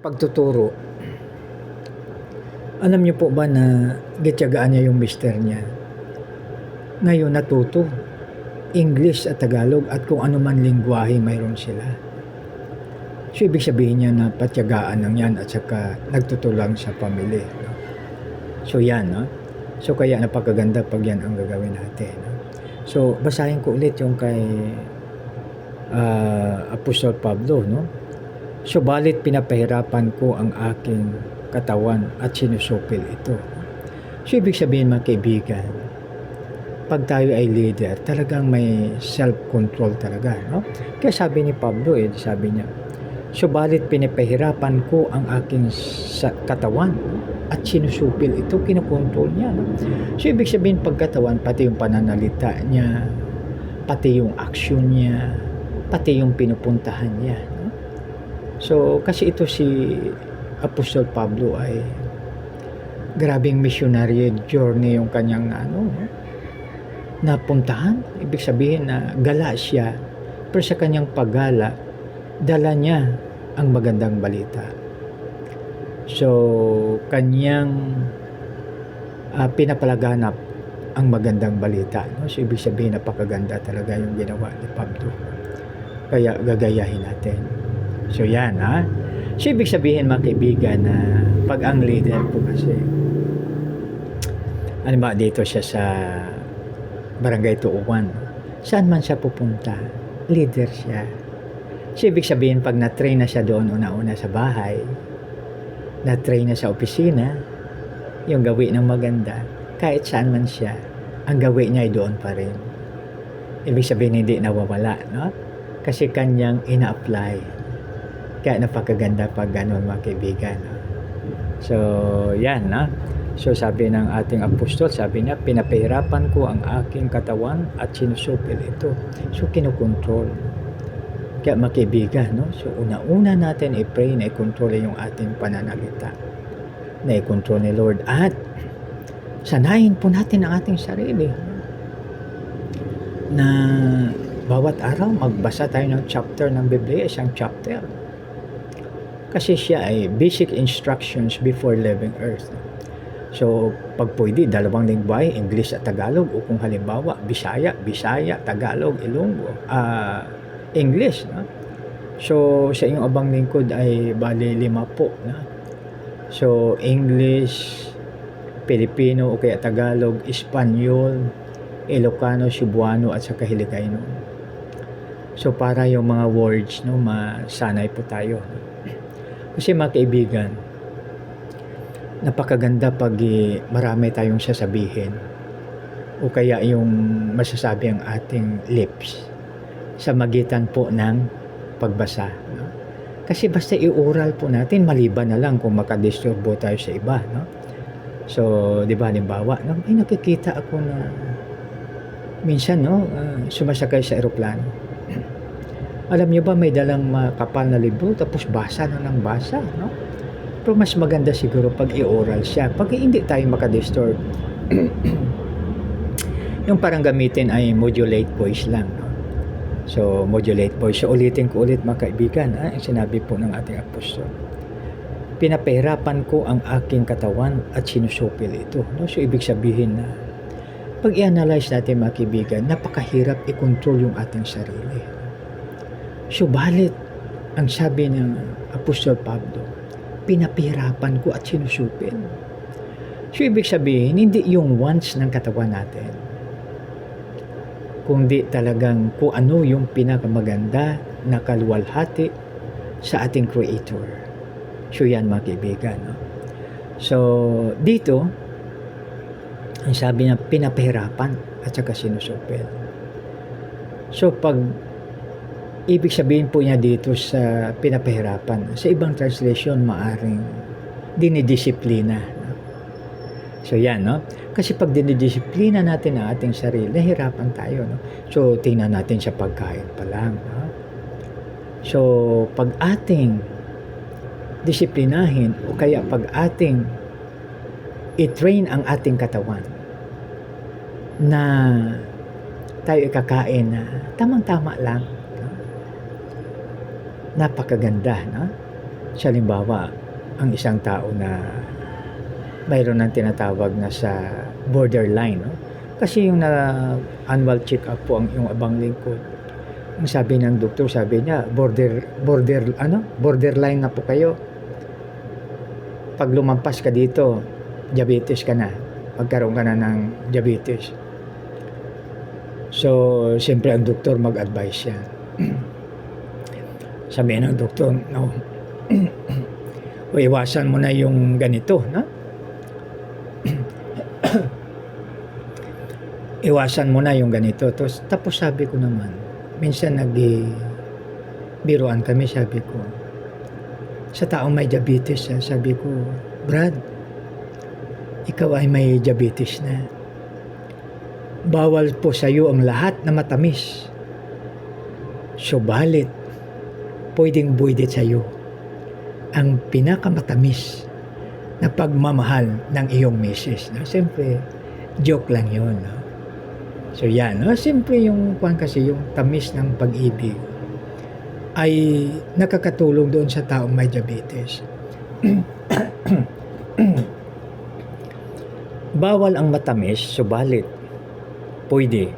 pagtuturo, alam niyo po ba na gitiyagaan niya yung mister niya? Ngayon natuto English at Tagalog at kung ano man lingwahe mayroon sila. So ibig sabihin niya na patiyagaan lang yan at saka nagtutulang sa pamilya. No? So yan, no? So kaya napakaganda pag yan ang gagawin natin. No? So basahin ko ulit yung kay Apostol Pablo, no? Subalit pinapahirapan ko ang aking katawan at sinusupil ito. So ibig sabihin mga kaibigan, pag tayo ay leader, talagang may self-control talaga, no? Kaya sabi ni Pablo, sabi niya, subalit pinapahirapan ko ang aking katawan at sinusupil ito, kinokontrol niya, no? So ibig sabihin pagkatawan, pati yung pananalita niya, pati yung action niya, pati yung pinupuntahan niya, no? So kasi ito si Apostol Pablo ay grabing missionary journey yung kanyang napuntahan. Ibig sabihin na gala siya, pero sa kanyang paggala, dala niya ang magandang balita. So, kanyang pinapalaganap ang magandang balita. No? So, ibig sabihin napakaganda talaga yung ginawa ni Pablo. Kaya gagayahin natin. So, yan ha. So, ibig sabihin mga kaibigan na pag ang leader po kasi, ano ba dito siya sa Barangay Tuuan, saan man siya pupunta, leader siya. So, ibig sabihin pag na-train na siya doon una-una sa bahay, na-train na sa opisina, yung gawin ng maganda, kahit saan man siya, ang gawin niya ay doon pa rin. Ibig sabihin hindi nawawala, no? Kasi kanyang ina-apply. Kaya napakaganda pag gano'n mga kaibigan. No? So, yan, no? So, sabi ng ating apostol, sabi niya, pinapahirapan ko ang aking katawan at sinusupil ito. So, kinukontrol. Kaya mga kaibigan, no? So, una-una natin i-pray na i-control yung ating pananalita. Na i-control ni Lord. At sanayin po natin ang ating sarili. Na bawat araw magbasa tayo ng chapter ng Biblia, isang chapter. Kasi siya ay basic instructions before leaving earth. So, pag pwede, dalawang lingwahe, English at Tagalog, o kung halimbawa, Bisaya, Tagalog, Ilonggo, English. No? So, sa inyong abang lingkod ay bali 5 po. No? So, English, Pilipino, o kaya Tagalog, Espanyol, Ilocano, Cebuano, at saka Hiligayno. So, para yung mga words, no, masanay po tayo. No? Kasi mga kaibigan, napakaganda pag marami tayong sasabihin o kaya yung masasabi ang ating lips sa magitan po ng pagbasa. No? Kasi basta i-oral po natin, maliban na lang kung makadisturbo tayo sa iba. No? So, di ba, halimbawa, ay nakikita ako na minsan, no, sumasakay sa eroplano. Alam niyo ba, may dalang makapal na libro, tapos basa na ng basa, no? Pero mas maganda siguro pag i-oral siya. Pag hindi tayo makadisturb, yung parang gamitin ay modulate voice lang, no? So, modulate voice. So, ulitin ko ulit mga kaibigan, ang sinabi po ng ating apostol. Pinapahirapan ko ang aking katawan at sinusupil ito. No? So, ibig sabihin na pag i-analyze natin mga kaibigan, napakahirap i-control yung ating sarili. Subalit, ang sabi ng Apostol Pablo, pinapahirapan ko at sinusupil. So, ibig sabihin, hindi yung wants ng katawan natin, kundi talagang kung ano yung pinakamaganda na kaluwalhati sa ating Creator. So, yan mga kaibigan. No? So, dito, ang sabi niya, pinapahirapan at saka sinusupil. So, pag ibig sabihin po niya dito sa pinapahirapan, sa ibang translation, maaring dinidisiplina. No? So, yan, no? Kasi pag dinidisiplina natin ang ating sarili, nahirapan tayo, no? So, tingnan natin sa pagkain pa lang, no? So, pag ating disiplinahin, o kaya pag ating i-train ang ating katawan na tayo ikakain na tamang-tama lang, no? Napakaganda, no? Sa halimbawa, ang isang tao na mayroon ng tinatawag na sa borderline, no? Kasi yung annual check-up po ang yung abang lingkod. Ang sabi ng doktor, sabi niya, borderline na po kayo. Pag lumampas ka dito, diabetes ka na. Magkaroon ka na ng diabetes. So, siyempre ang doktor mag-advise yan. Sabi ng doktor, no, o iwasan mo na yung ganito, no? Iwasan mo na yung ganito. Tapos sabi ko naman, minsan biruan kami, sabi ko, sa taong may diabetes, sabi ko, Brad, ikaw ay may diabetes na. Bawal po sa iyo ang lahat na matamis. Subalit, pwedeng buwidit sa iyo ang pinakamatamis na pagmamahal ng iyong misis. No? Siyempre, joke lang yun. No? So yan, no? Siyempre yung kasi yung tamis ng pag-ibig ay nakakatulong doon sa taong may diabetes. Bawal ang matamis, subalit pwede